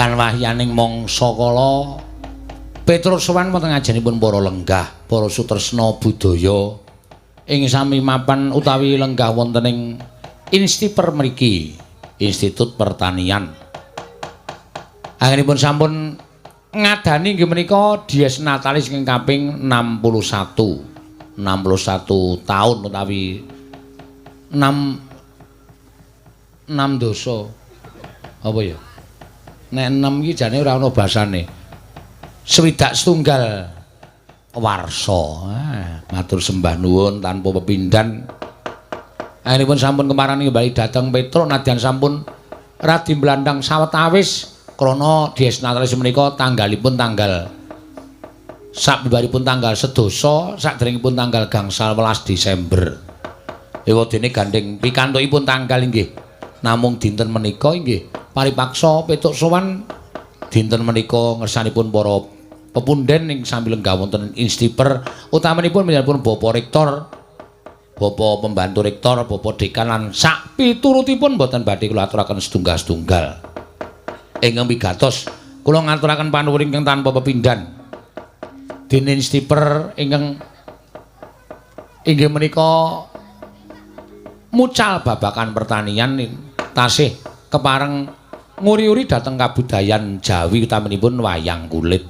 lan wahyaning mangsa kala Petrus sowan wonten ngajenipun para lenggah, para sutresna budaya ing sami mapan utawi lenggah wonten ing Instiper mriki, Institut Pertanian. Anggenipun sampun ngadani nggih menika Dies Natalis ing kaping 61 taun utawi 6 dosa. Apa ya? Nek 6 iki jane ora ana basane. 61 warsa. Matur sembah nuwun tanpa pepindhan. Anggenipun sampun kemarani kembali dhateng Petruk nadyan sampun radi mblandang sawetawis krana Dies Natalis menika tanggalipun tanggal sabibaripun tanggal sedasa sakderengipun tanggal gangsal 11 Desember. Ewadene gandeng pikantukipun tanggal inggih namung dinten menika inggih paripaksa Petruk sowan dinten menika ngersanipun para pepundhen ing sami lenggah wonten Instiper utamanipun panjenenganipun Bapak Rektor, Bapak Pembantu Rektor, Bapak Dekan lan sak piturutipun boten badhe kula aturaken setunggal-setunggal. Ingkang wigatos kula ngaturaken panuwun ingkang tanpa pepindhan. Dene Instiper ingkang inggih menika mucal babakan pertanian tasih kepareng nguri-uri dhateng kabudayan Jawi utaminipun wayang kulit.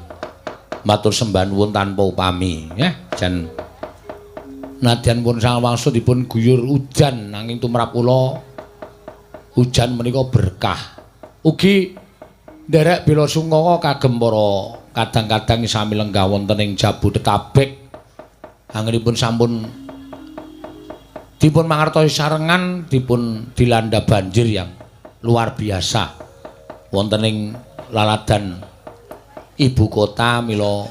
Matur sembah nuwun tanpa upami, nggih. Jan nadyan pun sawangsa dipun guyur udan nanging tumrap kula ujan menika berkah. Ugi nderek bela sungkawa kagem para kadang-kadang sami lenggah wonten ing Jabodetabek anggenipun sampun dipun mangertosi sarengan dipun dilanda banjir yang luar biasa wonten ing laladan ibu kota mila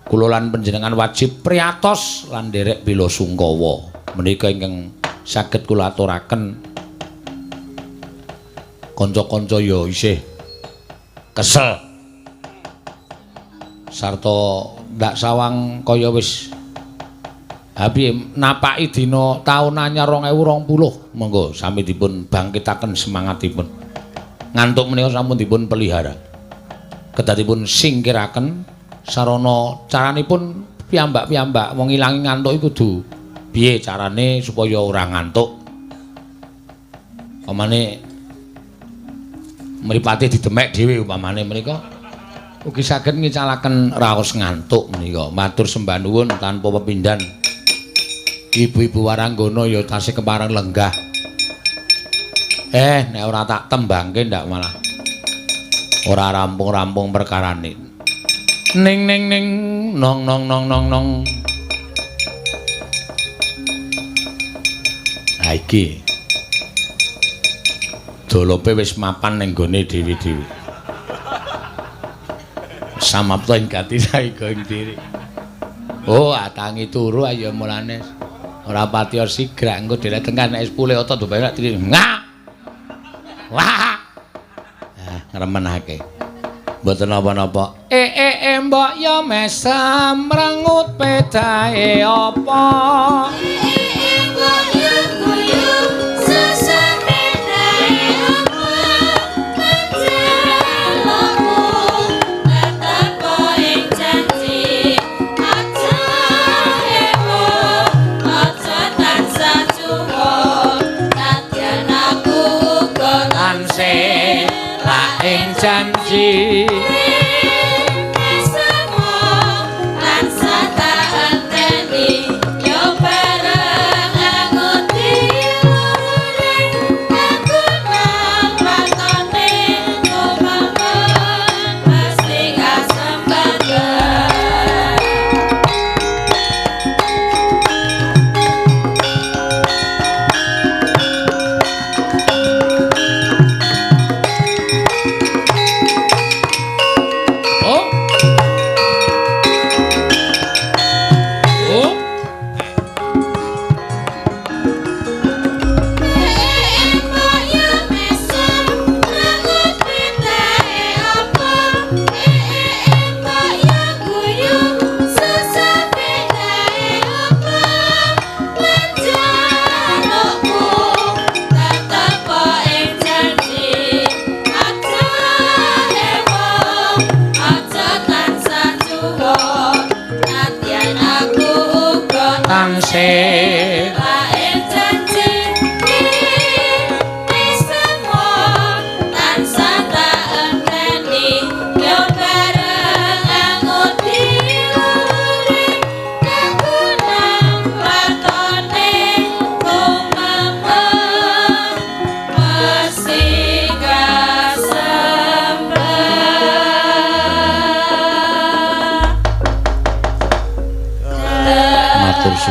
kula lan panjenengan wajib priatos lan nderek bela sungkawa menika ingkang saged kula aturaken kanca-kanca ya isih kesel sarta ndak sawang kaya wis habi napaki dina taun anyar 2020 monggo sami dipun bangkitaken semangatipun ngantuk menika sampun dipun pelihara kedah dipun singkiraken sarana caranipun piyambak-piyambak wong ilangi ngantuk iku kudu piye carane supaya ora ngantuk pamane mripate didemek dhewe upamane menika ugi saged ngicalaken raos ngantuk menika. Matur sembah nuwun tanpa pepindhan. Ibu-ibu waranggana ya tasih kepareng lenggah. Nek ora tak tembangke ndak malah ora rampung-rampung perkarane. Ning ning ning nong nong nong nong nong. Ha iki. Dolope wis mapan ning gone dewi-dewi. Samapta ing gati saika ing diri. Oh, atangi turu ayo mulane. Ora patiya sigrak engko dhewe tengkan nek sepule ota do bae tri. Ngak. Wah. Ngremenake. Mboten napa-napa. Mbok ya mesem rengut pedae apa? Mbok ya guyu sesane dae apa? Ing janji semua lan sata enteni yo bareng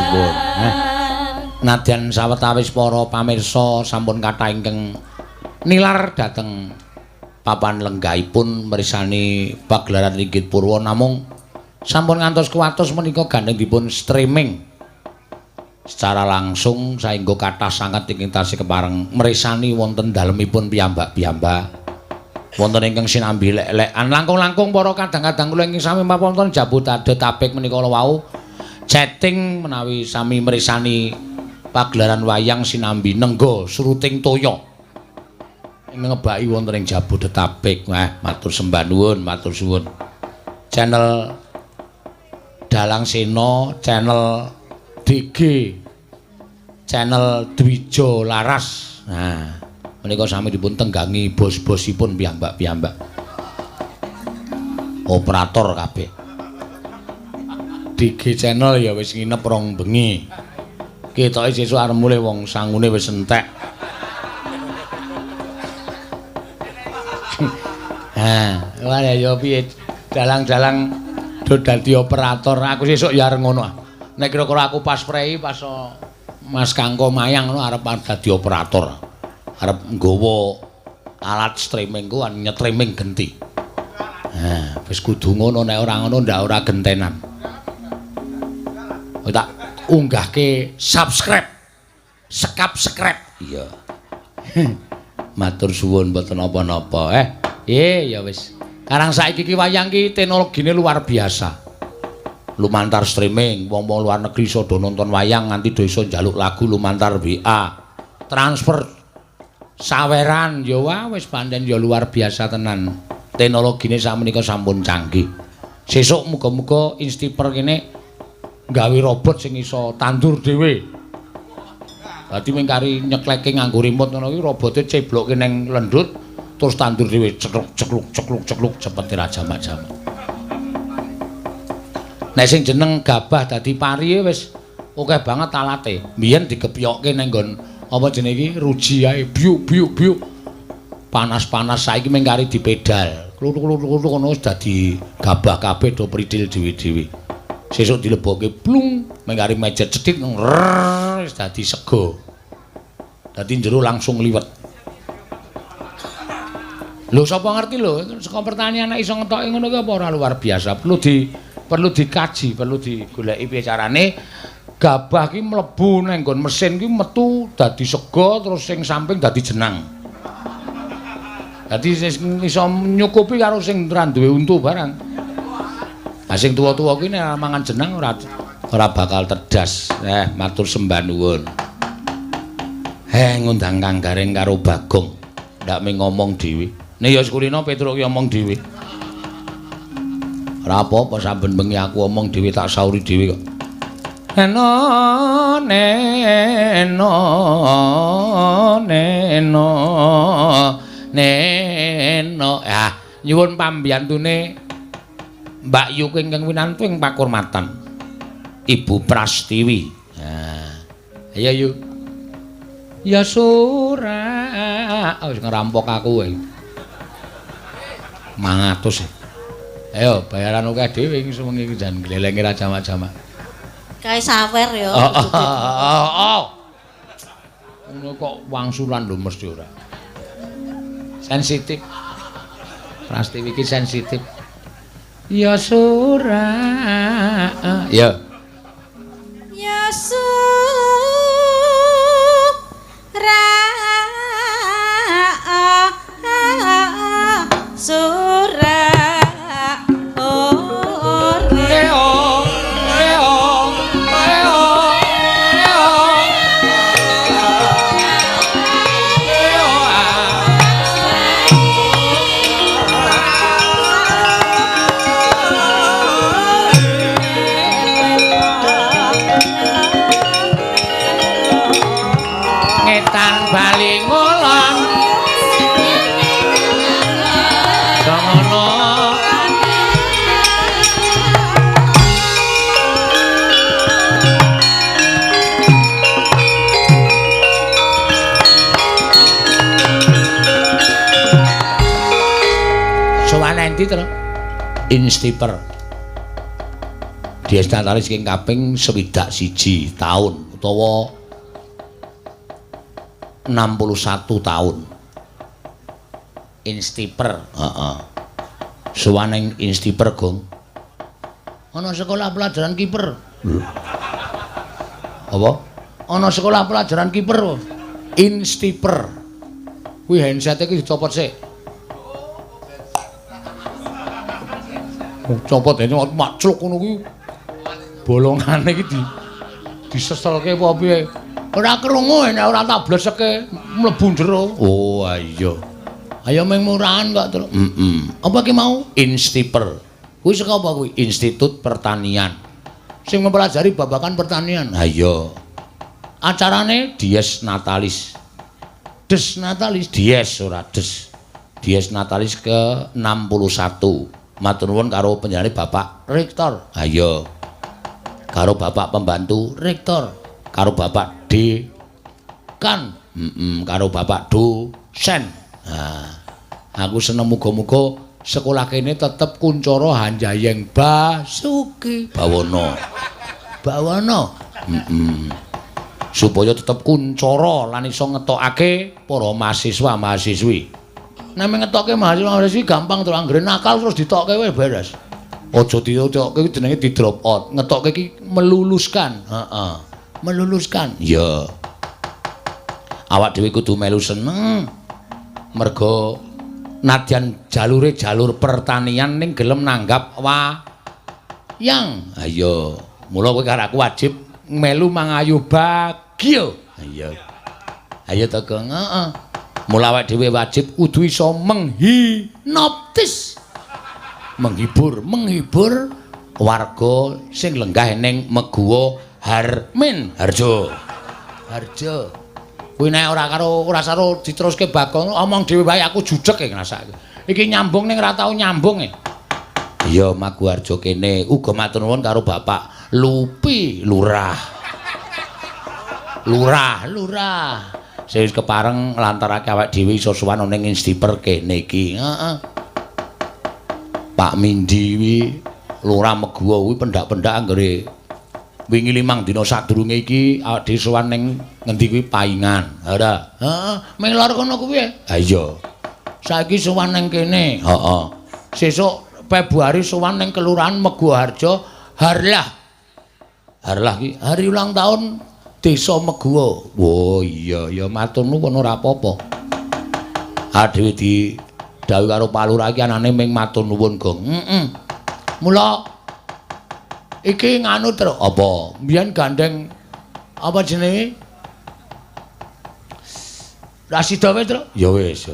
suwun. Nadyan sawetawis para pamirsa sampun kathah ingkang nilar dhateng papan lenggahipun mirsani pagelaran Ringgit Purwa namung sampun ngantos kuwatos menika gandeng dipun streaming secara langsung saengga kathah sanget ingkang tasih kepareng mirsani wonten dalemipun piyambak-piyambak. Wonten ingkang sinambi lek-lekan langkung-langkung para kadang-kadang kula ingkang sami mapunten jabut adet apik menika wau chatting menawi sami mirsani pagelaran wayang sinambi nenggo Sruting Toya. Ngebaki wonten ing Jabodetabek. Matur sembah nuwun, matur suwun. Channel Dalang Sena, channel DG, channel Dwija Laras. Nah, menika sami dipun tenggangi bos-bosipun piyambak-piyambak. Operator kabeh. DG channel ya wis nginep rong bengi. Ketoke sesuk arep mulih wong sangune wis entek. Wala ya piye dalang-dalang do dadi operator. Aku sesuk ya arep ngono. Nek kira-kira aku pas prei pas Mas Kangko Mayang ngono arep dadi operator. Arep nggawa alat streamingku nyetriming genti. Wis kudu ngono nek ora ngono ndak ora gentenan. Tak unggahke subscribe. Subscribe. Iya. Matur suwun mboten napa-napa. Ya wis. Karang saiki iki wayang ki teknologine luar biasa. Lumantar streaming, wong-wong luar negeri iso do nonton wayang nganti do iso njaluk lagu lumantar WA. Transfer saweran ya wis pancen ya luar biasa tenan. Teknologine sakmenika sampun canggih. Sesuk muga-muga Instiper kene gawe robot sing iso tandur dhewe. Dadi mengkari nyeklekke nganggo remote ngono kuwi robote ceblokke ning lendut terus tandur dhewe cekluk cepet rajamak-jamak. Nek sing jeneng gabah dadi pari wis akeh banget alate. Biyen digepyokke ning nggon apa jenenge iki ruji ae biuk. Panas-panas saiki mengkari dipedal. Kluk-kluk ngono wis dadi gabah kabeh do pridil dhewe-dhewe. Sesuk dilebokke plung mengkari mejet cedhit wis dadi sego. Dadi njero langsung liwet. Lho sapa ngerti lho, saka pertanian nek iso ngetoke ngono ki apa ora luar biasa. Perlu dikaji, perlu digoleki piye carane gabah ki mlebu nang nggon mesin ki metu dadi sego terus sing samping dadi jenang. Dadi sing iso nyukupi karo sing ora duwe untu barang. Lah sing tuwa-tuwa ki nek mangan jenang ora bakal terdas. Matur sembah nuwun. Ngundang Kang Gareng karo Bagong. Ndak mung ngomong dhewe. Nek ya sekulino Petruk ki omong dhewe. Ora apa-apa saben bengi aku omong dhewe tak sauri dhewe kok. Neno. Nyuwun pambiyantune Mbak Yu ingkang winantu ing pakurmatan. Ibu Prastiwi. Ayo Yu. Ya sura. Wis ngerampok aku kowe. 500. Ayo bayaran akeh dhewe iki sewengi iki jan glelengi ra jamak-jamak. Kae sawer ya. Ngono kok wangsulan lho mesti ora. Sensitif. Prastiwi iki sensitif. Ya sura. Ya. Ya sura. Sura. Ngetan bali ngulon. Songono. Sowan endi to? Instiper. Dies Natalis ing kaping 61 taun utawa 61 taun. Instiper, heeh. Suwaning Instiper, Gong. Ana sekolah pelajaran kiper. Apa? Ana sekolah pelajaran kiper. Instiper. Kuwi handset iki dicopot sik. Copot dene macluk ngono kuwi. Bolongane iki diseselke apa piye? Ora krungu nek ora tak bleseke mlebu jero. Oh, iya. Ayo meng murahan kok, Tru. Apa ki mau? Instiper. Kuwi saka apa kuwi? Institut Pertanian. Sing mempelajari babagan pertanian. Ha iya. Acarane Dies Natalis. Des Natalis, Dies ora Des. Dies Natalis ke-61. Matur nuwun karo penjane Bapak Rektor. Ha iya. Karo Bapak Pembantu Rektor, karo Bapak Dekan, karo Bapak Dosen. Nah, aku seneng muga-muga sekolah kene tetep kuncoro Hanjayeng Basuki Bawana. Bawana. Supaya tetep kuncoro lan iso ngetokake para mahasiswa-mahasiswi. Nek ngetokke mahasiswa-mahasiswi gampang terus anggere nakal terus ditokke wae beres. Aja ditokke iki jenenge di drop out. Ngetokke iki meluluskan. Heeh. Meluluskan. Ya. Awak dhewe kudu melu seneng. Mergo nadyan jalure jalur pertanian ning gelem nanggap wayang. Ha iya. Mula kowe karo aku wajib melu mangayu bagya. Ha iya. Ayo to, Gong. Heeh. Mula awak dhewe wajib kudu iso menghinoptis. Menghibur warga sing lenggah ning Meguwa Harmin Harjo. Harjo. Kuwi nek ora saro diteruske bakon omong dhewe wae aku jujeg iki ngrasake. Iki nyambung ning ora tau nyambung e. Iya Meguwa Harjo kene uga matur nuwun karo Bapak Lupi Lurah. Lurah. Sing wis kepareng nglantarake awake dhewe iso sowan ning Instiper kene iki. Heeh. Pak Mindi wi Lurah Meguwa kuwi pendak-pendak anggere wingi 5 dina sadurunge iki awak dhewe sowan ning ngendi kuwi Paingan. Ora. Heeh, ming lor kono kuwi. Ha iya. Saiki sowan ning kene. Heeh. Sesuk Februari sowan ning Kelurahan Meguwa Harjo Harlah. Harlah ki hari ulang tahun Desa Meguwa. Oh iya ya matur nuwun ora apa-apa. Dhewe di dawuh karo Pak Lurah iki anane ming matur nuwun, Gong. Mula iki nganu terus apa? Mbiyen gandeng apa jenenge? Rasida wis, Tru? Ya wis.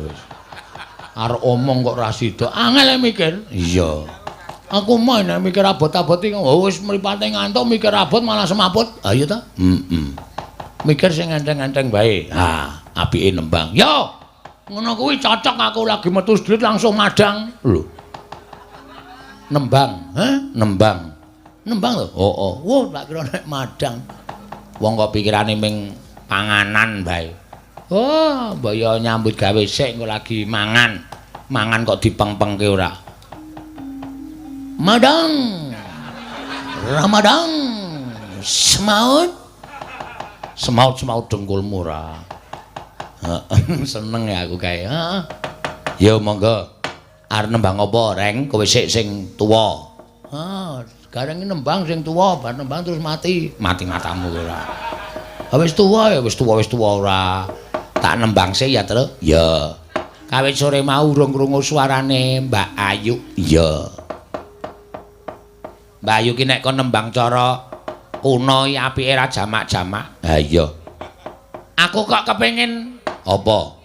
Arep omong kok Rasida. Angel mikir. Iya. Aku mah nek mikir abot-abot iki wis mripate ngantuk mikir abot malah semaput. Ha iya ta? Mikir sing enteng-enteng bae. Ha, apike nembang. Yo. Ngono kuwi cocok aku lagi metu sedhit langsung madang. Lho. Nembang, Nembang. Nembang lho. Oh. Wo, tak kira nek madang. Wong kok pikirane ming panganan bae. Oh, mbok yo nyambut gawe sik engko lagi mangan. Mangan kok dipeng-pengke ora. Madang. Ramadang. Semaut dengkulmu ora. Seneng ya aku kae. Heeh. Ya monggo. Arep nembang apa, Reng? Kowe sik sing tuwa. Gareng nembang sing tuwa, bar nembang terus mati. Mati matamu ora. Wis tuwa ya wis tuwa ora. Tak nembang sik ya, Tru. Ya. Kawit sore mau urung krungu suarane Mbak Ayu. Ya. Mbak Ayu ki nek kon nembang cara kuno iki apike ra jamak-jamak. Ha iya. Aku kok kepengin apa?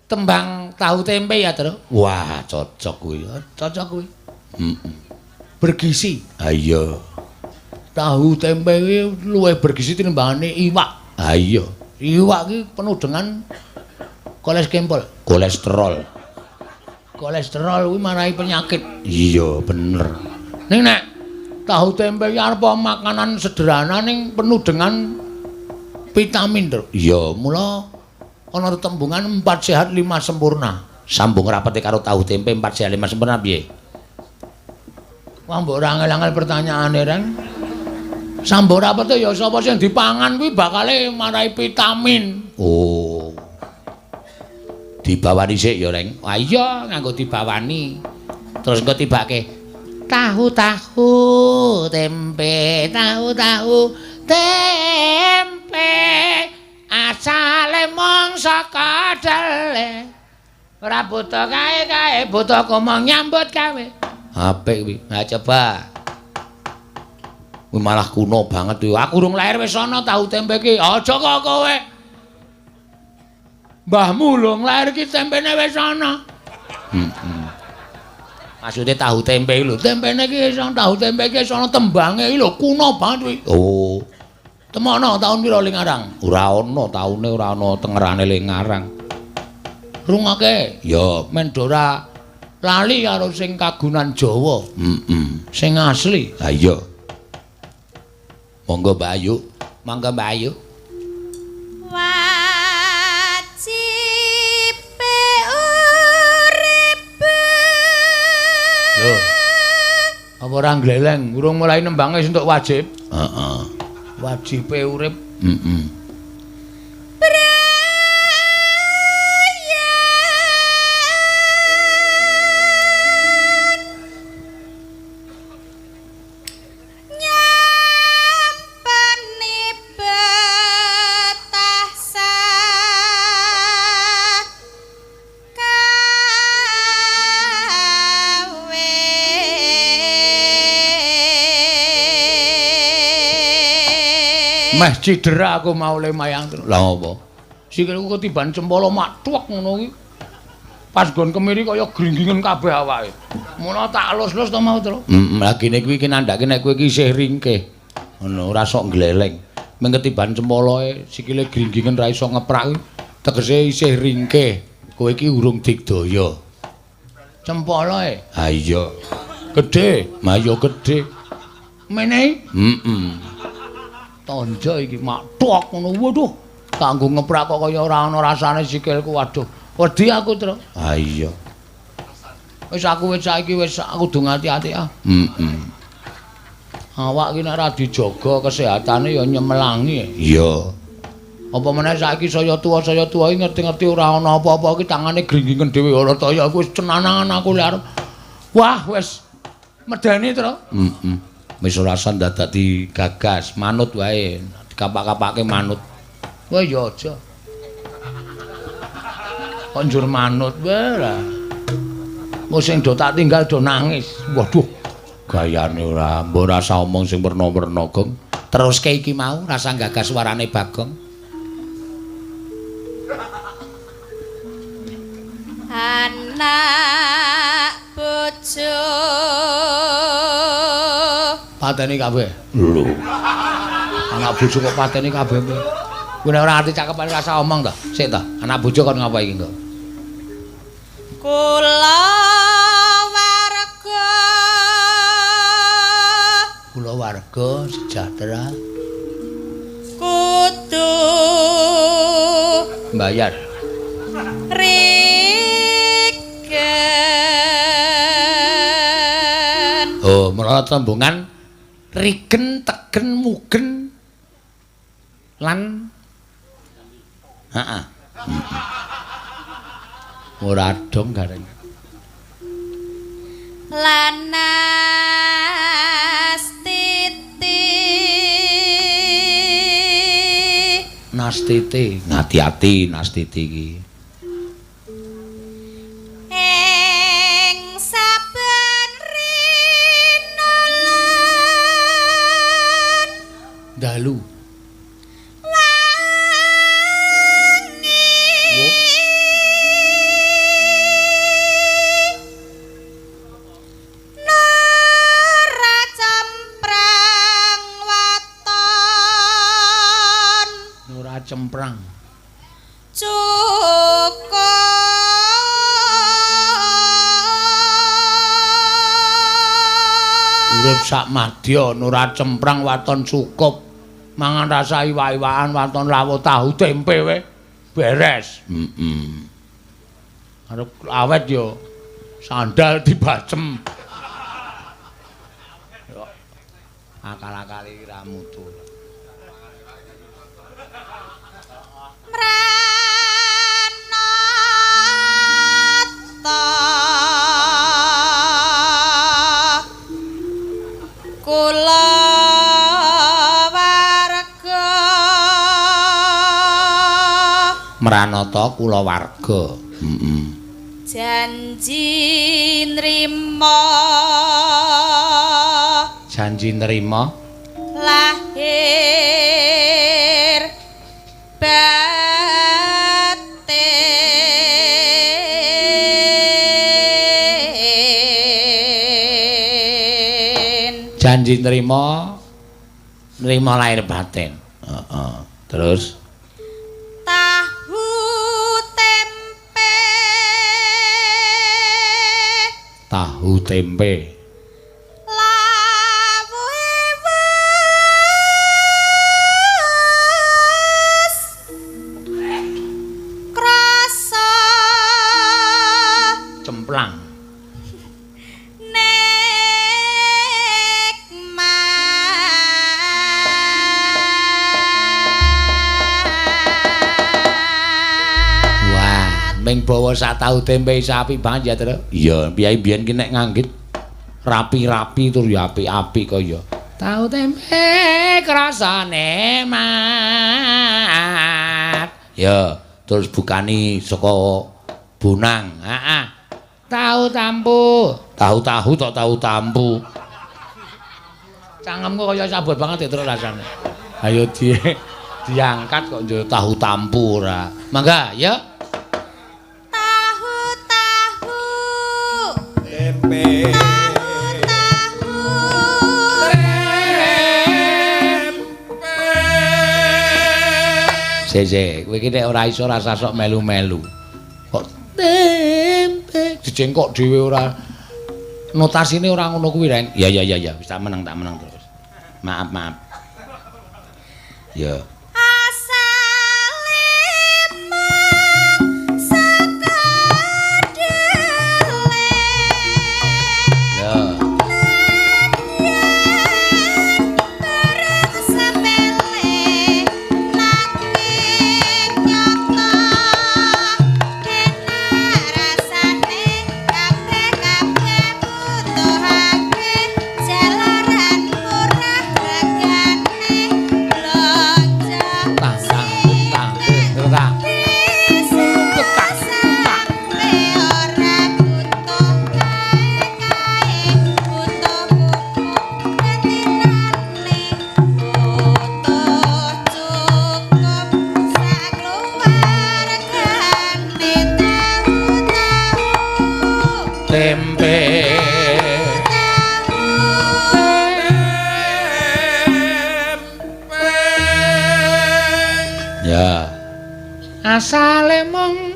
Tembang tahu tempe ya, Tru? Wah, cocok kuwi. Cocok kuwi. Bergizi. Ha iya. Tahu tempe kuwi luwih bergizi tinimbangane iwak. Ha iya. Iwak ki penuh dengan kolesterol. Kolesterol kuwi marahi penyakit. Iya, bener. Ning nek tahu tempe ki arep makanan sederhana ning penuh dengan vitamin, Tru. Iya, mula ana tetembungan 4 sehat 5 sempurna. Sambung rapete karo tahu tempe 4 sehat 5 sempurna piye? Wah mbok ora angel-angel pertanyaane, Reng. Sambora apa tuh ya sapa sing dipangan kuwi bakale marai vitamin. Oh. Dibawani sik ya, Reng. Ah iya, nganggo dibawani. Terus engko tibake tahu-tahu tempe, tahu-tahu tempe. Asale mung saka dele. Ora butuh kae-kae, butuh komong nyambut gawe. Apik kuwi. Nah coba. Kuwi malah kuno banget kuwi. Aku urung lair wis ana tahu tempe ki. Aja kok kowe. Mbahmu lho lair ki tempene wis ana. Maksude tahu tempe lho. Tempene ki wis ana, tahu tempe ki wis ana tembange lho, kuno banget kuwi. Oh. Temono taun pira Lingarang? Ora ana taune, ora ana tengerane Lingarang. Rungake, ya men ora lali karo sing kagunan Jawa. Sing asli. Ha iya. Monggo Mbak Ayu. Mangga Mbak Ayu. Wajib urip. Lho. Apa ora gleleng? Urung mulai nembange entuk wajib? Heeh. Wajibe urip. Meh cidera aku mau le mayang terus. Lah apa? Sikilku ketiban cempala mathuwek ngono kuwi. Pas gon kemiri kaya gringgingen kabeh awake. Mula tak alus-alus to mau terus. Lagi nek kuwi nandhake nek kowe iki isih ringkih. Ngono ora sok gleleng. Meng ketiban cempalae sikile gringgingen ra iso ngeprak kuwi. Tegese isih ringkih. Kowe iki urung digdaya. Cempalae. Ha iya. Gedhe, mayo gedhe. Menehi? Tonjo iki mathuk ngono. Waduh, kanggo ngeprak kok kaya ora ana rasane sikilku. Waduh, wedi aku, Tru. Ha iya. Wis aku wis saiki wis kudu ngati-ati ah. Awak iki nek ora dijaga kesehatane ya nyemelangi. Iya. Apa meneh saiki saya tuwa iki ngerti-ngerti ora ana apa-apa iki tangane gringgingen dhewe ora ta ya wis cenanangan aku lek arep. Wah, wis medeni, Tru. Wis ora usah dadi gagas, manut wae. Dikapak-kapake manut. Wah ya aja. Kok njur manut wae ora. Wong sing do tak tinggal do nangis. Waduh. Gayane ora, mbok rasa omong sing werna-werna, Gong. Teruske iki mau rasa gagas suarane Bagong. Anak bojo Pateni kabeh. Lho. Anak bojo kok pateni kabeh. Kowe nek ora ngerti cakepane rasa omong to. Sik to. Anak bojo kon ngapa iki, Ngko? kula warga. Kula warga sejahtera. Kudu Bayar. rigen. Oh, menawa tembungan rigen, tegen, mugen lan heeh. Ora dong gareng. Lanastiti. Nastiti, ngati-ati Nastiti iki. Ing saben rinolan Dalu. Cemprang cukup urip sak madya nura cemprang waton cukup mangan rasa iwak-iwakan waton lawuh tahu tempe we beres. Arep awet yo sandal dibacem Akal-akal iki ra mutu. Kula warga Mranata kulawarga. janji nrimo Janji nrimo lahir batin. janji nrimo lahir batin. Heeh. Terus Tahu tempe tahu tempe lawuhe wis krasa cemplang. Ming bawa sak tahu tempe sapi banget ya, Tru. Iya, biyen ki nek nganggit rapi-rapi tur ya apik-apik kaya. Tahu tempe krasane mat. Ya, terus bukani saka Bonang. Heeh. Tahu tampu. Tahu-tahu tok tahu tampu. Cangemku kaya sabut banget ya, Tru rasane. Ayo diangkat kok njo tahu tampu ora. Mangga, ya. Tempe Sese, kowe iki nek ora iso rasa sok melu-melu. Kok tempe dicengkok dhewe ora. Notasine ora ngono kuwi, Ren. Ya wis tak meneng terus. Maaf. Ya. Tempe ya asale mung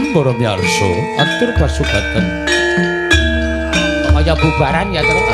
para miyarsa atur pasugatan kaya bubaran ya terus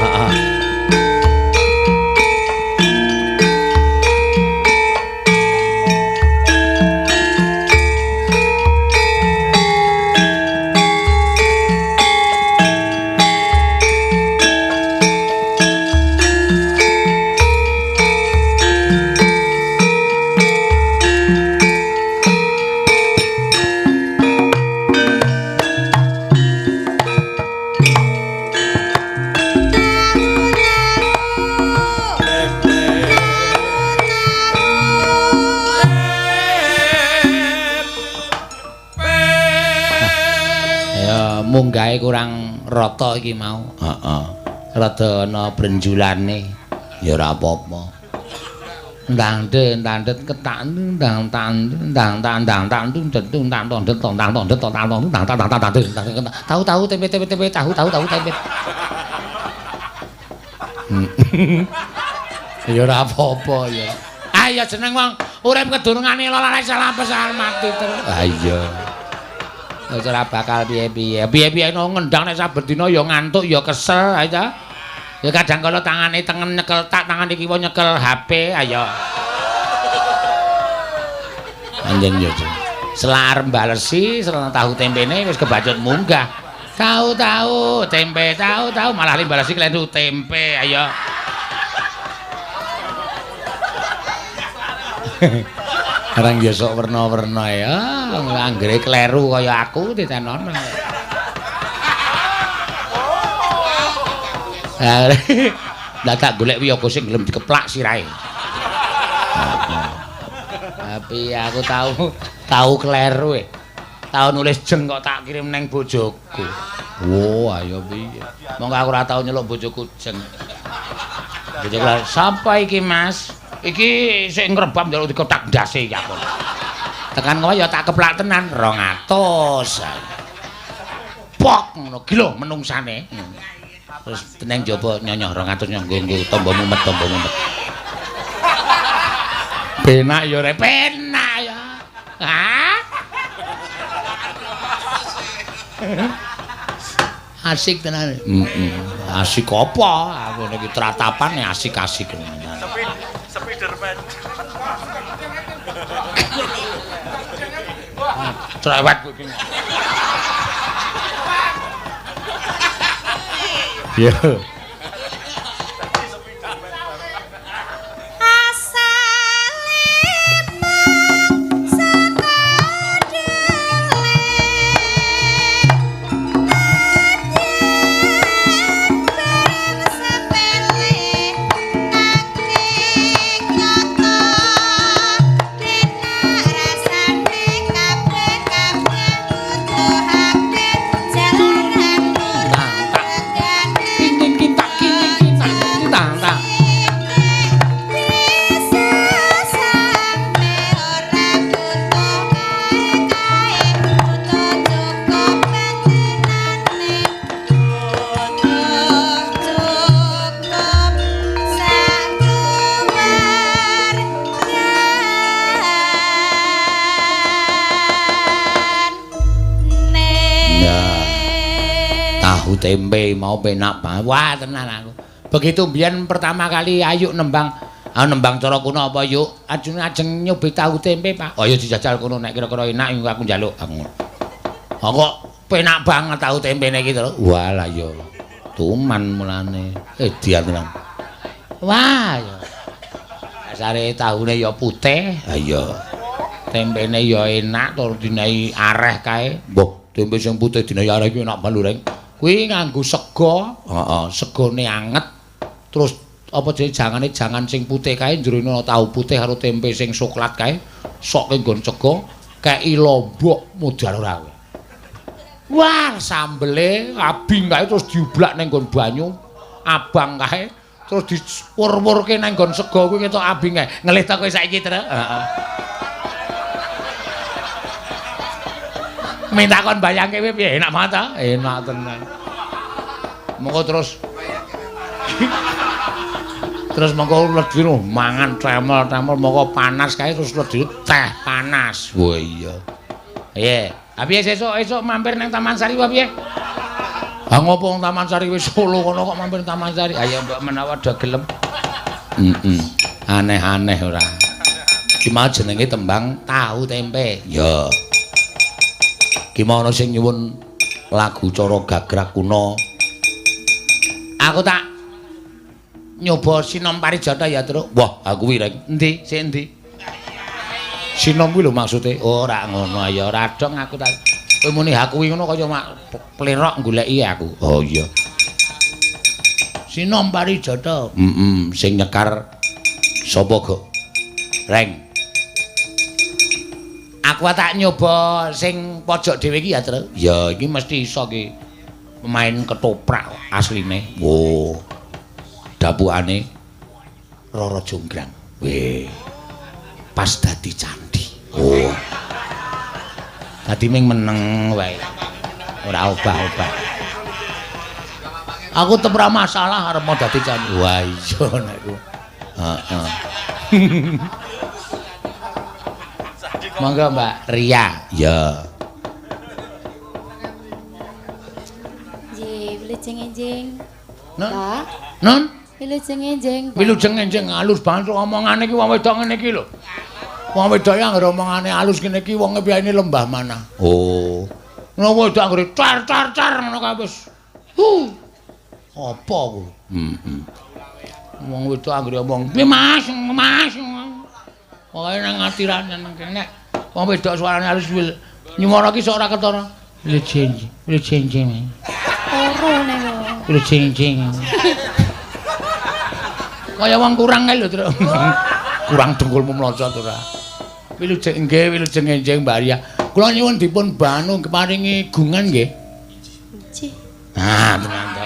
munggahe kurang rata iki mau. Heeh. Rada ana brenjulane. Ya ora apa-apa. Ndang-ndet ketak ndang tahu tempe tahu. Ya ora apa-apa ya. Ah ya jeneng wong urip kedurungane lara salah pesal mati terus. Ah iya. Ora bakal piye-piye. Piye-piye ngendang nek saben dina ya ngantuk ya kesel aja. Ya kadang kala tangane tengen nyekel tak, tangan iki kiwa nyekel HP, ayo. Anjen yo. Selar mbalesi, selar tahu tempene wis kebacut munggah. Tahu tempe, tahu malah mbalesi klendu tempe, ayo. Arang ya sok werna-werna ya, anggere kleru kaya aku ditenono. Lah tak golek wiyaga sing gelem dikeplak sirahe. Tapi aku tahu kleru Tahu nulis jeng kok tak kirim neng bojoku. Oh, ayo piye. Monggo aku ora tau nyeluk bojoku jeng. Bojoku sapa iki, Mas? Iki sik ngrebam njaluk dikotak ndase iki aku. Tekan kowe ya tak keplak tenan 200. Pok ngono gila menungsane. Terus teneng jaba nyonyoh 200 nggo tombo mumet. Penak ya rek, penak ya. Hah? Asik tenan. Asik apa? Aku niki tratapan asik-asik. Spiderman. Cerewet kowe iki. Yo. Tempe mau penak banget. Wah, tenan aku. Begitu mbiyen pertama kali Ayu nembang cara kuno apa yuk? Ajeng nyobi tahu tempe, Pak. Oh ya dijajal kuno nek kira-kira enak aku njaluk. Aku kok penak banget tahu tempene iki to. Walah ya. Tuman mulane. Edian tenan. Wah, ya. Asare tahune ya putih. Ha iya. Tempene ya enak tur dinai areh kae. Mbah, tempe sing putih dinai areh iki enak banget lho, Reng. Kuwi nganggo sega, segone anget. Terus apa jenenge jangan sing putih kae jerone ana tahu putih karo tempe sing soklat kae. Sok nggon sega, kei lombok modal ora kowe. Wah, sambele abing kae terus diublak ning nggon banyu, abang kae terus diwur-wurke ning nggon sega kuwi ketok abing kae. Ngelih ta kowe saiki, Trek? Heeh. Minta kon bayangke piye enak banget ta? Enak tenan. Monggo terus monggo ledhi mangan tremel monggo panas kae terus ledhi teh panas. Wah iya. Piye? Ha piye sesuk mampir nang Taman Sari wae piye? Ha ngopo nang Taman Sari wis Solo kono kok mampir Taman Sari? Ayo mbok menawa ada gelem. Aneh-aneh ora. Iki mau jenenge tembang tahu tempe. Ya. Gimana sing nyuwun lagu cara gagrak kuno. Aku tak nyoba Sinom Parijata ya, Truk. Wah, aku kuwi rek. Endi? Sik endi? Sinom kuwi lho maksude. Ora ngono ya, ora dong aku tak. Kowe muni aku kuwi ngono kaya mak plerok goleki aku. Oh iya. Sinom Parijata. Sing nyekar sapa, Gok? Reng. Aku tak nyoba sing pojok dhewe iki ya, Truk. Ya, iki mesti iso ki. pemain ketoprak asline. Oh. Dapukane Rara Jonggrang. Weh. Pas dadi candhi. Oh. Dadi ming meneng wae. Ora obah-obah. Aku tetep ora masalah arep mau dadi candhi. Wah iya nek ku. Heeh. Monggo Mbak Ria. Ya. Nggih, wilujeng-enjing. Nun. Pak, Nun. wilujeng-enjing. Pak. Wilujeng-enjing halus banget omongane iki wong wedok ngene iki lho. Wong wedok yang anggere omongane halus kene iki wonge piyane lembah mana. Oh. Ngono wedok anggere car ngono kae wis. Apa ku? Heeh. Wong wedok anggere omong, "Piye Mas, Mas." Pokoke nang atirane nang kene. Wong wedok suarane halus wil. Nyuwara ki sok ora ketara. Wilujeng. Ora niku. Wilujeng. Kaya wong kurang ae lho, Tru. Kurang dengkulmu mlocot ora. Wilujeng enjing Mbak Ria. Kula nyuwun dipun banu keparingi gungan nggih. Nggih. Ah, tenan to.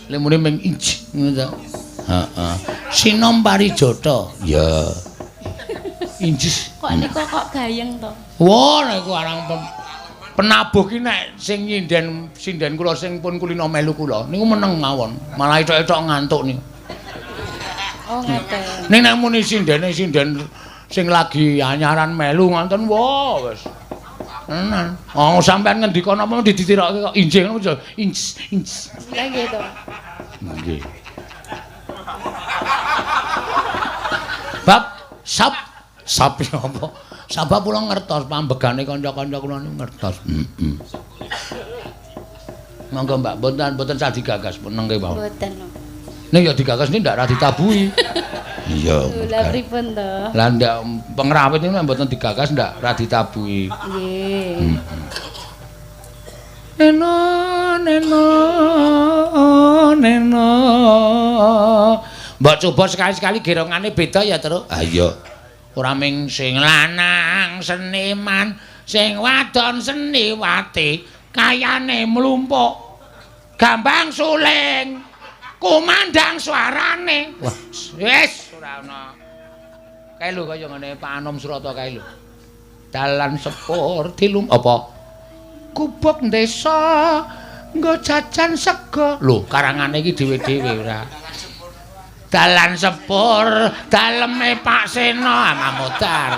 Lek muni ming inci ngono to. Heeh. Sinom Parijata. Ya. Incis. Kok niku kok gayeng to? Wah, niku arang penabuh ki nek sing sinden kula sing pun kulino melu kula niku meneng mawon. Malah etok-etok ngantuk niku. Oh, ngeten. Ning nek muni sinden sing lagi anyaran melu ngoten wah wis. Tenan. Oh, sampean ngendika napa ditirokke kok injing ngono aja. Inch. Lah nggih to. Nggih. Bab sap apa? Sabab kula ngertos pambegane kanca-kanca kula niku ngertos. Heeh. Monggo Mbak, mboten sadhi gagas pun nengke mawon. Mboten. Ning ya digagas ini ndak ra ditabui. Iya. Lah pripun to? Lah ndak pengrawit niku mboten digagas ndak ra ditabui. Nggih. Neno. Mbok coba sekali-sekali gerongane beda ya, Tru. Ah iya. Ora ming sing lanang seniman, sing wadon seniwati, kayane mlumpuk. Gambang suling, kumandang suarane. Wah, wis ora ana. Kae lho kaya ngene Pak Anom Surata kae lho. Dalan sepur dilum apa? Gubuk desa nggo jajan sego. Lho, karangane iki dhewe-dhewe ora. Dalan sepur daleme Pak Seno Mamudar.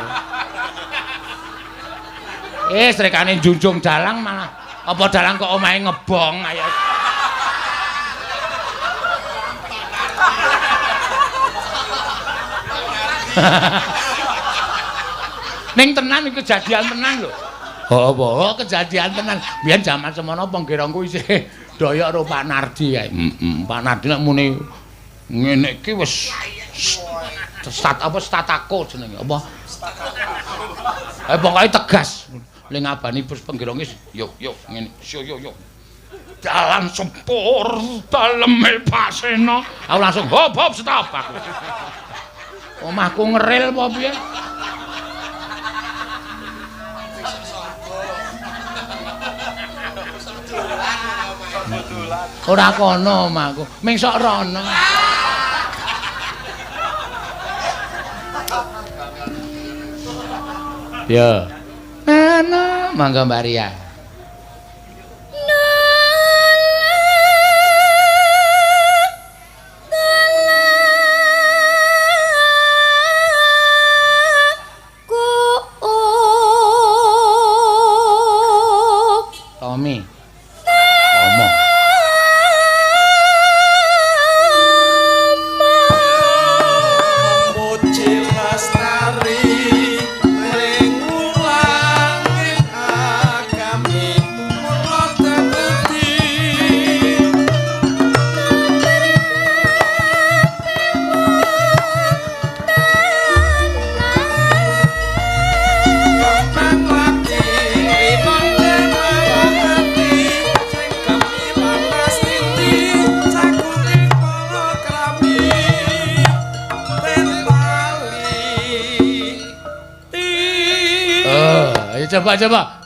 Strekane junjung dalang malah apa dalang kok omahe ngebong ayo. Ning tenan iki kejadian tenan lho. Oh apa? Oh kejadian tenan. Biyen jaman semono penggerongku isih doyok karo Pak Nardi kae. Pak Nardi nek muni ngene iki wis statako jenenge apa? Pokoke tegas. Ling ngabani bus penggerong wis yuk ngene. Yo. Dalan sepur daleme Pak Seno. Aku langsung hop stop aku. Omahku ngeril apa piye? Ora kono omahku, ming sok rono. Ya. Ana, mangga Mbak Ria. Tommy. Omong.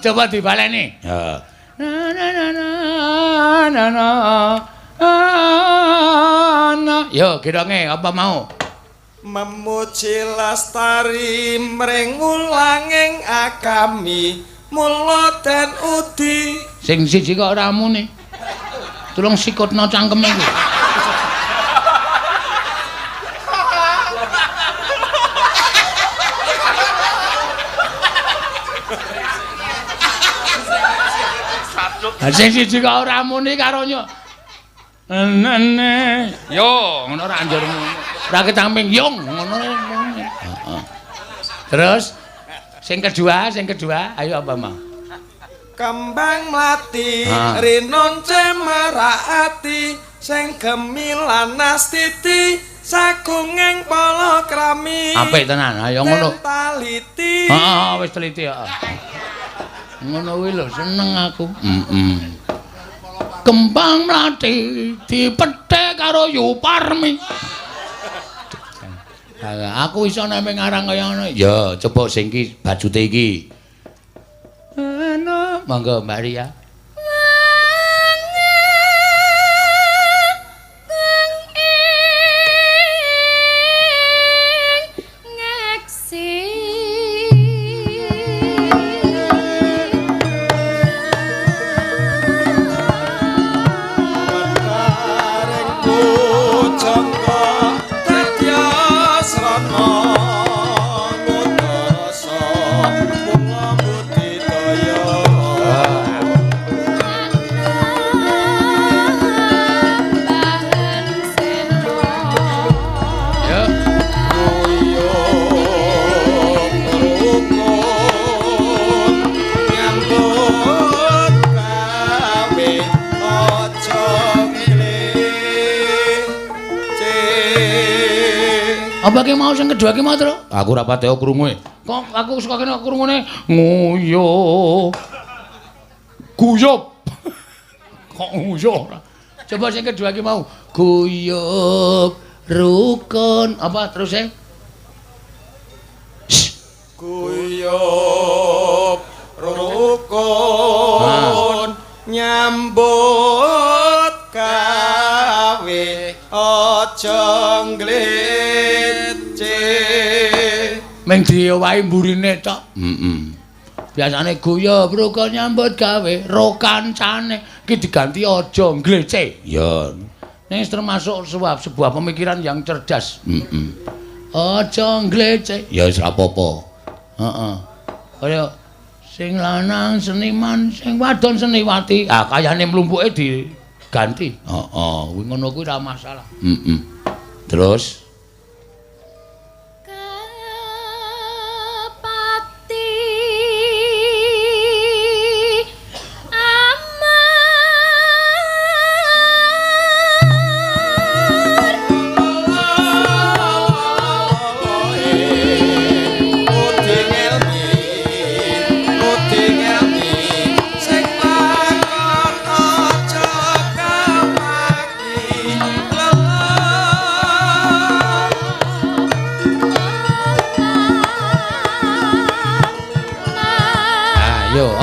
Coba dibaleni. Heeh. Yo, gedonge apa mau? Memuji lestari mring ulanging akami mula den udi. Sing siji kok ora muni. Tulung sikutno cangkeme iki. Sing siji kok ora muni karo nyo. Nene. Yo, ngono ora anjurmu. Ora ketamping yung ngono. Heeh. Terus sing kedua, ayo apa mau? Kembang mlati rinon cemaraati sing gemilan nastiti sagunging palakrami. Apik tenan, ayo ngono. Taliti. Heeh, wis teliti heeh. Ngono kuwi lho seneng aku. Kembang mlati dipethek karo Yuparmi. Aku iso nembe ngarang kaya ngono. Ya, coba sing iki bajute iki. Monggo Mbak Ria. Apa ki mau sing kedua ki mau, Tru? Aku ora pati krungu. Kok aku suka kene krungune nguyuh. Guyub. Kok nguyuh ora? Coba sing kedua ki mau. Guyub rukun. Apa terus e? Guyub rukun nyambut gawe aja meng diowahi mburine tok. Biasane guyub rukun nyambut gawe ro kancane iki diganti aja nglece. Ya. Ning termasuk sebuah pemikiran yang cerdas. Aja nglece. Ya wis ora apa-apa. Heeh. Kaya sing lanang seniman, sing wadon seniwati. Ah kayane mlumpuke diganti. Heeh, kuwi ngono kuwi ora masalah. Terus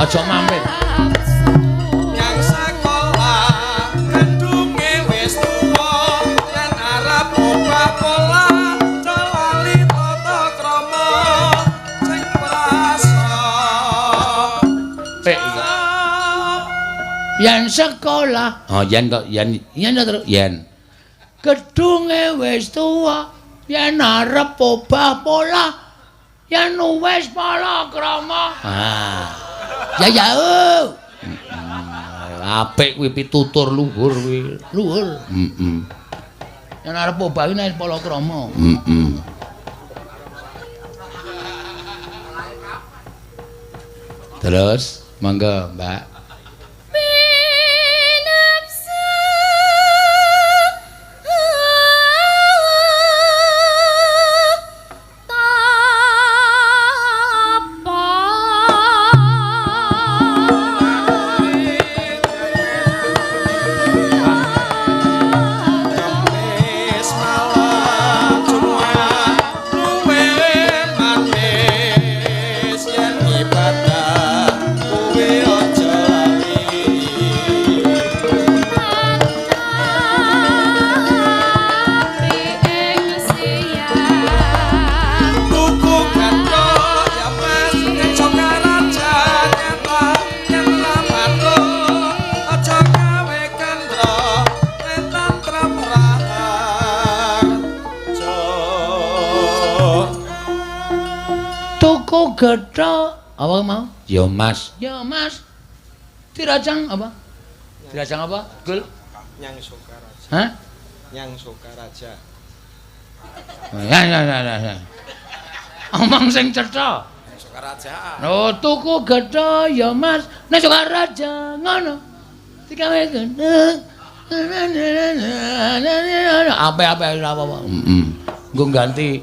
aja mampir. Yang sekolah gedunge wis tuwa yen arep obah pola celali tata krama sing prasa. Yen sekolah. Oh, yen kok yen terus yen. Gedunge wis tuwa yen arep obah pola yen wis palakrama. Ya. Apik kuwi pitutur luhur kuwi. Luhur. Yen arep obah nek palakrama. Terus, monggo, Mbak. Ibadah kuwi aja gedha apa mau? Ya Mas. Ya Mas. Dirajang apa? Dirajang apa? Gul. Nyang Sokaraja. Hah? Nyang Sokaraja. Ya. Omong sing cetha. Sokaraja. Oh, tuku gedha ya Mas. Nek Sokaraja ngono. Digawe gedhe. Apa-apa apa-apa. Nggo ganti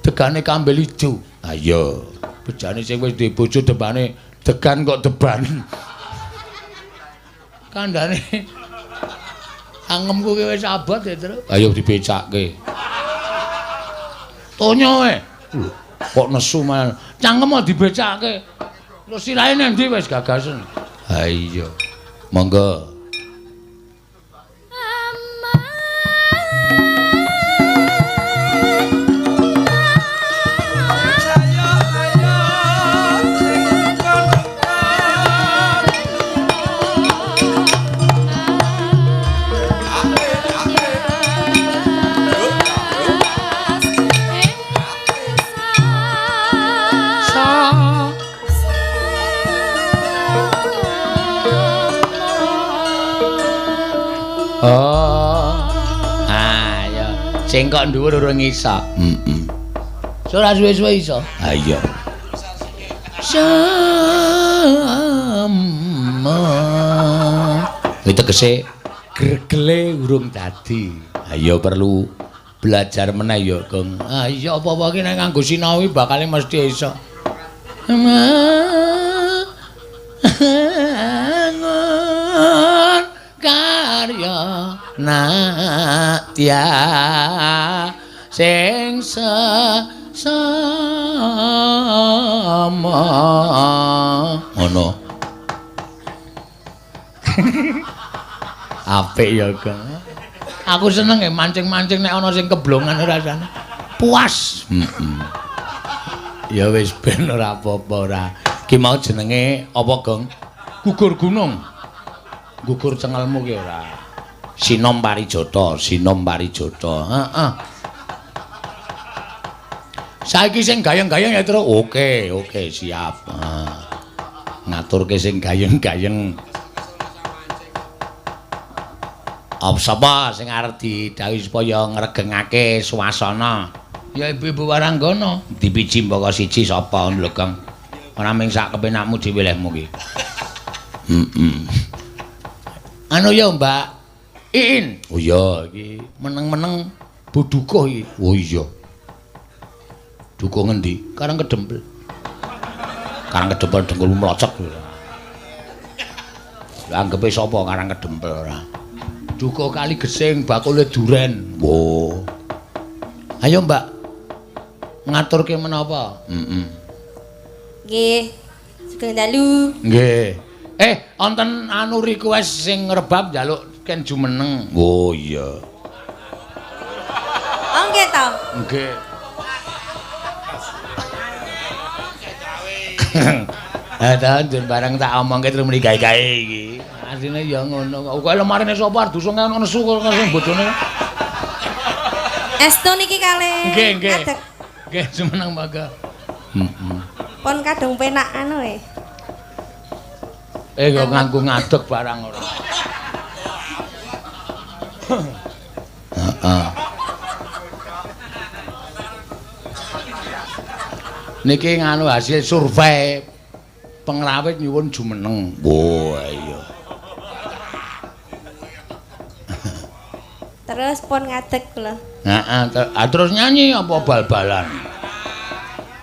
degane kambel ijo. Ha iya. Bejane sing wis duwe bojo debane degan kok deban. Kandhane angemku ki wis abot ya, Tru. Ayo dibecakke. Tonyo e. Kok nesu man. Cangkem mau dibecakke. Terus sirahe nang ndi wis gagasen. Ha iya. Monggo. Oh. Ayo, sing kok dhuwur urung iso. Heeh. Ora suwe-suwe iso. Ha iya. Sama. Itu tegese gregele urung dadi. Ha iya perlu belajar meneh ya, Gong. Ha iya apa-apa ki nek nganggo sinawi bakal mesti iso. Karya natya sing sama ngono. Apik ya, Kang. Aku seneng ya mancing-mancing nek ana sing keblongan rasane. Puas. Ya wis ben ora apa-apa ora. Ki mau jenenge apa, Gong? Gugur gunung. Gugur cengelmu ki ora. Sinom Parijata, heeh. Saiki sing gayeng-gayeng ya, Tru. Oke, siap. Ngaturke sing gayeng-gayeng. Apa sapa sing arep didhawuhi supaya ngregengake suasana? Ya Ibu-ibu Waranggana. Dipiji mbaka siji sapa ngono lho, Kang. Ora mung sak kepenakmu dhewe lehmu ki. Anu ya Mbak Iin. Oh iya iki meneng-meneng buduka iki. Oh iya. Duka ngendi? Karang Kedempel. Karang Kedempel dengkulmu mlocok. Lah anggepe sapa Karang Kedempel ora? Duka Kali Gesing bakule duren. Wo. Ayo Mbak. Ngaturke menapa? Nggih. Sugeng dalu. Nggih. Wonten anu request sing ngrebab njaluk Ken Jumeneng. Oh iya. Oh nggih to. Nggih. Ta njur bareng tak omongke terus mriki gawe-gawe iki. Asline ya ngono kok. Kok lemarine sapa Ardusa ngono nesu karo sing bojone. Estu niki kalih. Nggih. Nggih Jumeneng mangga. Pun kadung penak anu e. Kok nganggo ngadeg barang ora. Heeh. Niki nganu hasil survei pengrawit nyuwun Jumeneng. Oh iya. Terus pun ngadeg kula. Heeh, terus nyanyi apa bal-balan?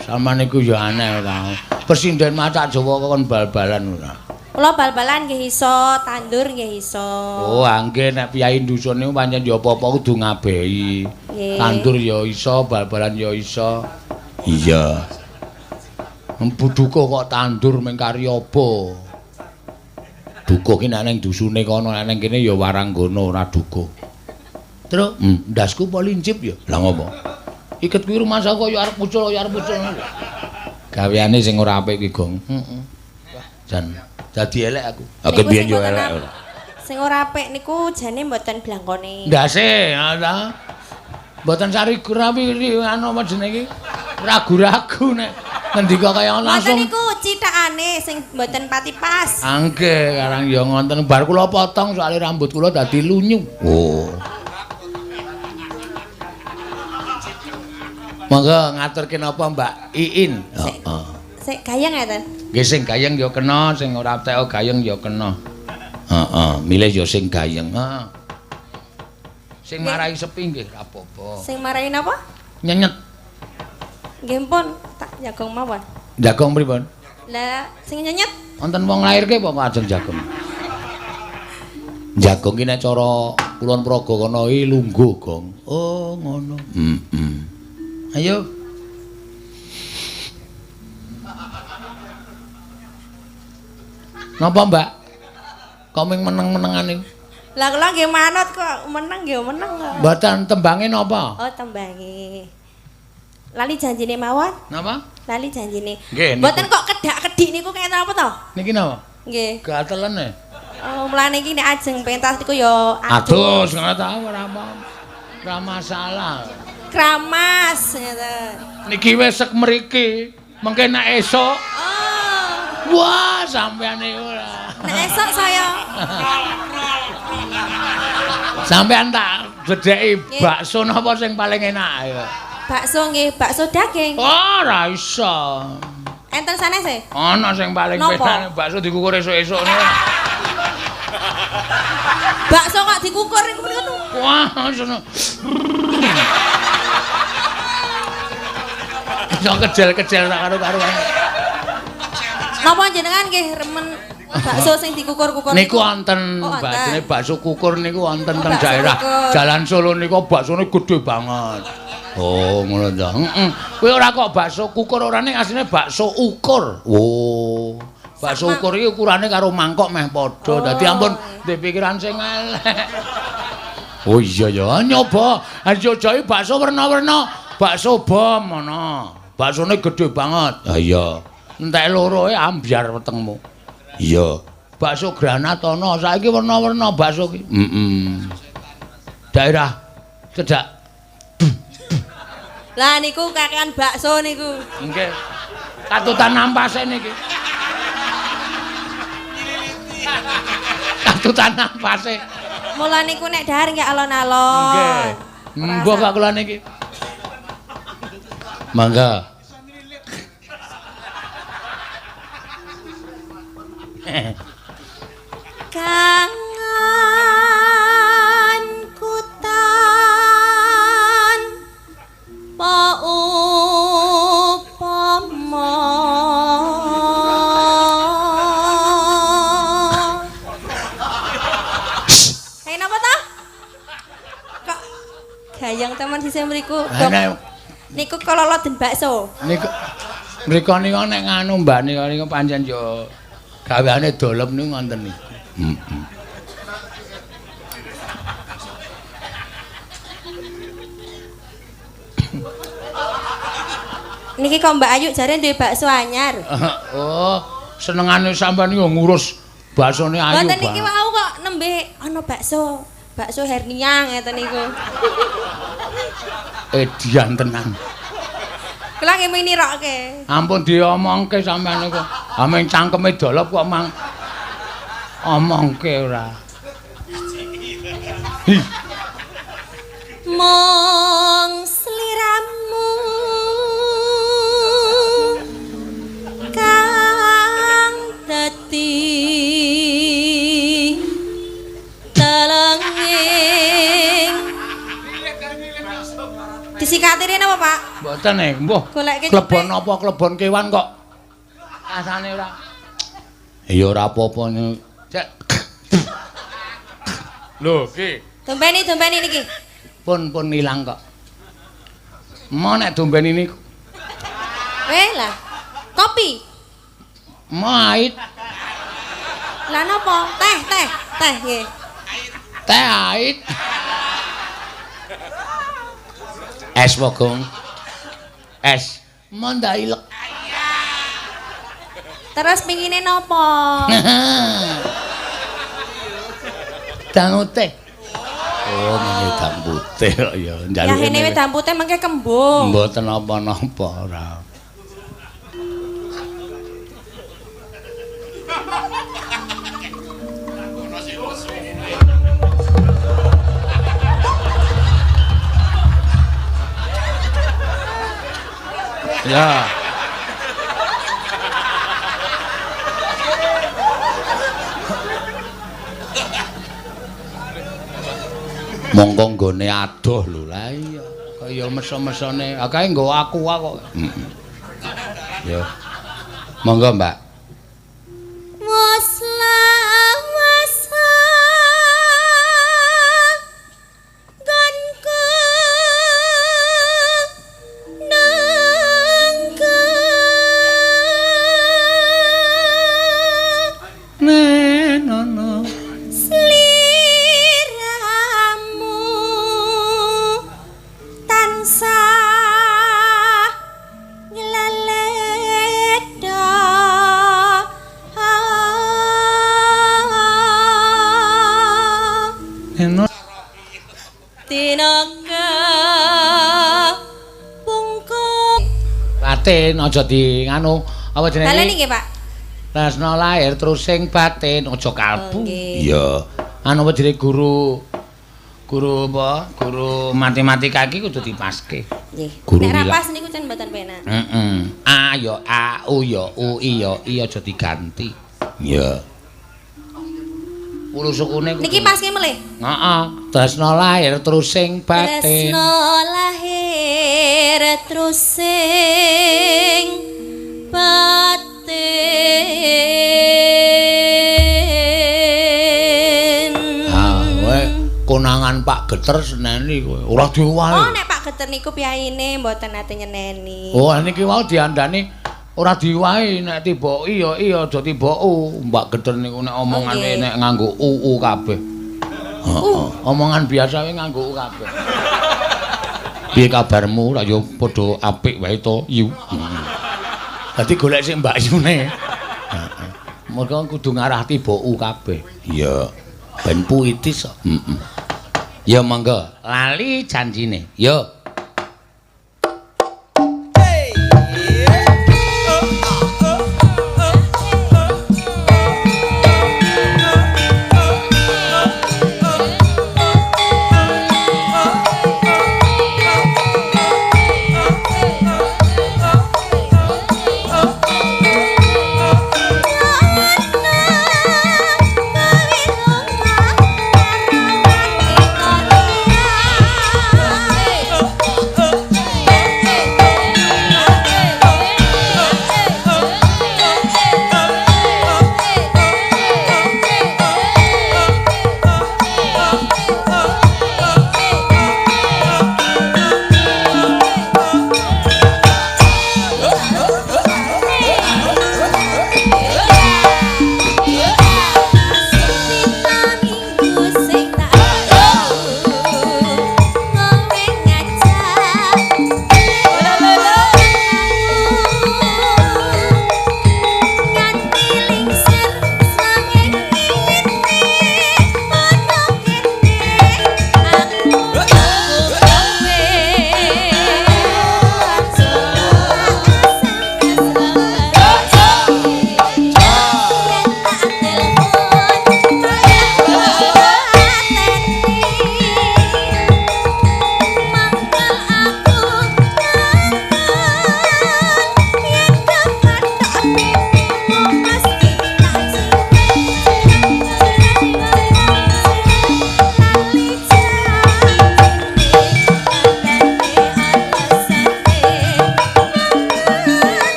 Sama niku ya aneh ta. Presiden Maca Jawa kon bal-balan ora. Kula bal-balan nggih iso, tandur nggih iso. Oh, nggih nek piyai dusun niku pancen ya apa-apa kudu ngabehi. Tandur ya iso, bal-balan ya iso. Iya. Buduka kok tandur ming kari apa? Duka ki nek ning dusune kono, nek ning kene ya Waranggana ora duka. Terus ndasku apa lincip ya? Lah ngopo? Iket kuwi rumah saka ya arep mucul ya arep mucul. Gaweane sing ora apik ki, Gong. Heeh. Jan dadi elek aku. Aku biyen yo elek ora. Sing ora apik niku jane mboten blangkone. Ndase, ta. Mboten sari gurawi anu apa jenenge iki? Ragu-ragu nek Ngendika kaya langsung. Ngoten niku citakane sing mboten pati pas. Angge karang ya ngonten bar kula potong soalé rambut kula dadi lunyu. Oh. Monggo ngaturke napa Mbak Iin? Heeh. Sik gayeng ngeten. Nggih sing gayeng ya kena, sing ora teko gayeng ya kena. Heeh, milih ya sing gayeng. Heeh. Sing marai sepi nggih ora apa-apa. Sing marahi napa? Nyenyet. Nggih pun tak jagong mawon. Jagong pripun? Lah sing nyenyet Wonten wong lairke apa kok ajeng jagong? Jagong ki nek cara Kulon Progo kono iki lungguh, Gong. Oh, ngono. Ayo. Napa, Mbak? Kok ming meneng-menengan iki? lah kula nggih manut kok meneng nggih meneng kok. Mboten tembange napa? Oh tembange. Lali janjine mawon. Napa? Lali janjine. Nggih. Mboten kok kedak-kedik niku kaya napa to? Niki napa? Nggih. Gatelen e. Oh mulane iki nek ajeng pentas niku ya Adus ngono ta ora apa. Ora masalah. kramas ngeten. Niki wis sek mriki. Mengke nek esuk Oh. wah sampean niku ora. Nek esuk saya Sampean tak jedheki bakso napa sing paling enak ya? bakso nggih, bakso daging. Ora iso. Enten sanese? Ana sing paling Napa? penak bakso dikukur esuk-esuk niku. Bakso kok dikukur niku menika tuh. Wah, sono. Iso kecil-kecil tak karo-karuan. Napa jenengan nggih remen bakso sing dikukur-kukur Niku wonten Oh, wonten. bajine bakso kukur niku wonten Oh, teng bakso daerah kukur. Jalan Solo niku baksone gedhe banget. Oh, ngono ta. Heeh. Kuwi ora kok bakso kukur ora ning asline bakso ukur. Oh. Bakso Sama. ukur iki ukurane karo mangkok meh padha. Oh, Dadi ampun iya. duwe pikiran sing elek. Oh iya ya, nyoba. Ayo jai bakso werna-werna. Bakso bom ana. Baksone gedhe banget. Ha iya. Entek loro ambyar wetengmu. Iya. Bakso granat ana. Saiki werna-werna bakso ki. Daerah cedak. Lah niku kakean bakso niku. Nggih. Katutan nampase niki. Katutan nampase. Mula niku nek dahar nggih alon-alon. Nggih. Mbok kok kula niki. Mangga. Kangen kutan po upama Hei napa to? Kok gayang teman sisih mriku. Niku kelolo den bakso. Niku mriko nika nek nganu Mbak niku pancen yo gaweane dolep niku ngoten niku. Niki kok Mbak Ayu jare duwe bakso anyar. Oh, senengane sampean niku ngurus baksone Ayu. Mboten niki wau kok nembe ana bakso. Bakso hernia ngeten niku. Edian tenan. Kula nggih muni rokke. Ampun diomongke sampean niku. Ameng cangkeme dolep kok mang omongke ora. Mong sliramu kang dadi telenging disikatire napa Pak? Mboten nek, mbuh. Goleke Klebon cepet. apa klebon kewan kok. Asane ora. Ya ora apa-apa niku. Cek. Lho, ki. Dompeni niki. Pun ilang kok. Mau nek dompeni niku. Lah, kopi. Mait Lah napa? Teh nggih. teh ait. Es Bogong. Es. Monda ilek. Terus pingine napa? Dangu teh. Oh, ngene dambu teh kok ya. Ya hene wedang putih mengke kembung. Mboten napa-napa ora. Ya. Monggo nggone adoh lho. Lah iya. Kaya meso-mesone. Akae nggo aku kok. Heeh. Ya. Monggo, Mbak. Batin aja di nganu apa jenenge? Baleni nggih, Pak. Tresna lahir terus sing batin aja kalbu. Iya. Anu apa jenenge guru apa? Guru matematika iki kudu dipaske. Nggih. Guru Nek ra pas niku jan mboten penak. Heeh. A ya A, U ya U, I ya I aja diganti. Iya. Ulu sukune Niki paske melih. Heeh. Tresna lahir terus sing batin. Tresna lahir terus sing batin. Ah, kowe konangan Pak Geter seneni kowe. Ora diwahi. Oh, nek Pak Geter niku piyayine mboten nate nyeneni. Oh, niki wau diandani ora diwahi nek tiba iya aja tiba Mbak Geter niku nek omongane nek nganggo uu kabeh. Heeh. Omongan biasa wae nganggo u kabeh. Piye kabarmu? Lah ya padha apik wae to, Yu. Dadi golek sik Mbak Yune. Heeh. Mergo kudu ngarah tiba u kabeh. Iya. Ben puitis kok. Heeh. Ya monggo, lali janjine. Yo.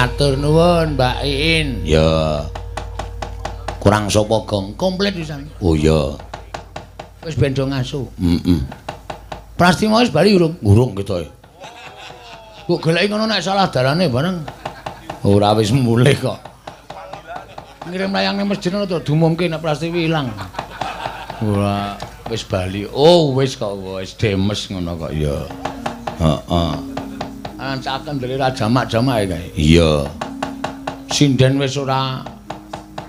Matur nuwun Mbak Iin. Ya. Kurang sapa gong? Komplit pisan. Oh iya. Wis ben do ngaso. Heeh. Prastima wis bali urung? Urung kita. Kok goleki ngono nek salah dalane bareng. Ora wis mulih kok. Ngirim layang nang masjid ngono to diumumke nek Prastiwi ilang. Ora wis bali. Oh, wis kok wis demes ngono kok ya. Heeh. Ancaken dari jamak-jamak kae. Iya. Sinden wis ora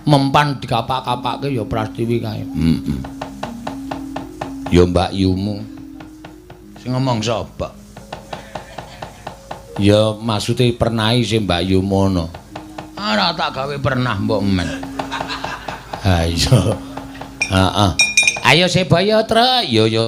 mempan dikapak-kapake ya Prastiwi kae. Heeh. Ya Mbak Yumu. Sing ngomong sapa? Ya maksude pernai sing Mbak Yumu ngono. Ora tak gawe pernah mbok men. Ha iya. Heeh. Ayo Sebaya, Trek. Yo yo.